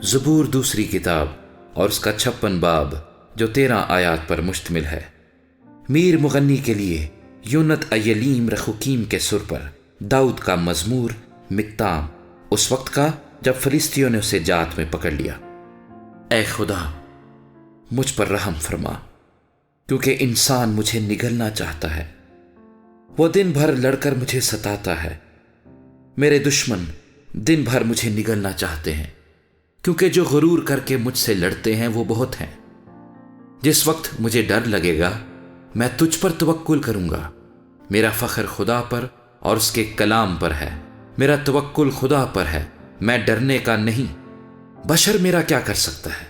زبور دوسری کتاب اور اس کا 56 باب جو 13 آیات پر مشتمل ہے۔ میر مغنی کے لیے یونت ایلیم رخوکیم کے سر پر داؤد کا مزمور مکتام، اس وقت کا جب فلسطینیوں نے اسے جات میں پکڑ لیا۔ اے خدا مجھ پر رحم فرما، کیونکہ انسان مجھے نگلنا چاہتا ہے، وہ دن بھر لڑ کر مجھے ستاتا ہے۔ میرے دشمن دن بھر مجھے نگلنا چاہتے ہیں، کیونکہ جو غرور کر کے مجھ سے لڑتے ہیں وہ بہت ہیں۔ جس وقت مجھے ڈر لگے گا میں تجھ پر توکل کروں گا۔ میرا فخر خدا پر اور اس کے کلام پر ہے، میرا توکل خدا پر ہے، میں ڈرنے کا نہیں۔ بشر میرا کیا کر سکتا ہے؟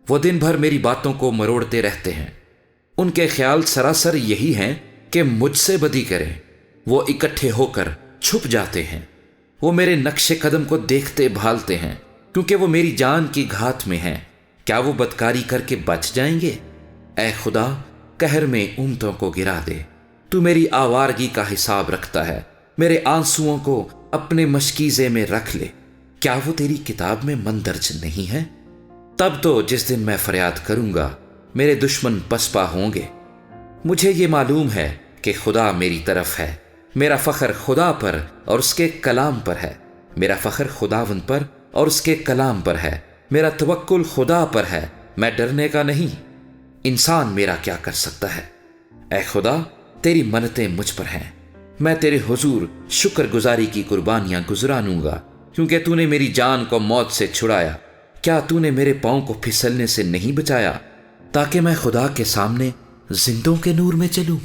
وہ دن بھر میری باتوں کو مروڑتے رہتے ہیں، ان کے خیال سراسر یہی ہیں کہ مجھ سے بدی کریں۔ وہ اکٹھے ہو کر چھپ جاتے ہیں، وہ میرے نقش قدم کو دیکھتے بھالتے ہیں، کیونکہ وہ میری جان کی گھات میں ہیں۔ کیا وہ بدکاری کر کے بچ جائیں گے؟ اے خدا قہر میں امتوں کو گرا دے، تو میری آوارگی کا حساب رکھتا ہے، میرے آنسوؤں کو اپنے مشکیزے میں رکھ لے۔ کیا وہ تیری کتاب میں مندرج نہیں ہے؟ تب تو جس دن میں فریاد کروں گا میرے دشمن پسپا ہوں گے۔ مجھے یہ معلوم ہے کہ خدا میری طرف ہے، میرا فخر خدا پر اور اس کے کلام پر ہے، میرا فخر خداوند پر اور اس کے کلام پر ہے، میرا توکل خدا پر ہے، میں ڈرنے کا نہیں۔ انسان میرا کیا کر سکتا ہے؟ اے خدا تیری منتیں مجھ پر ہیں، میں تیرے حضور شکر گزاری کی قربانیاں گزرانوں گا، کیونکہ تو نے میری جان کو موت سے چھڑایا۔ کیا تو نے میرے پاؤں کو پھسلنے سے نہیں بچایا، تاکہ میں خدا کے سامنے زندوں کے نور میں چلوں؟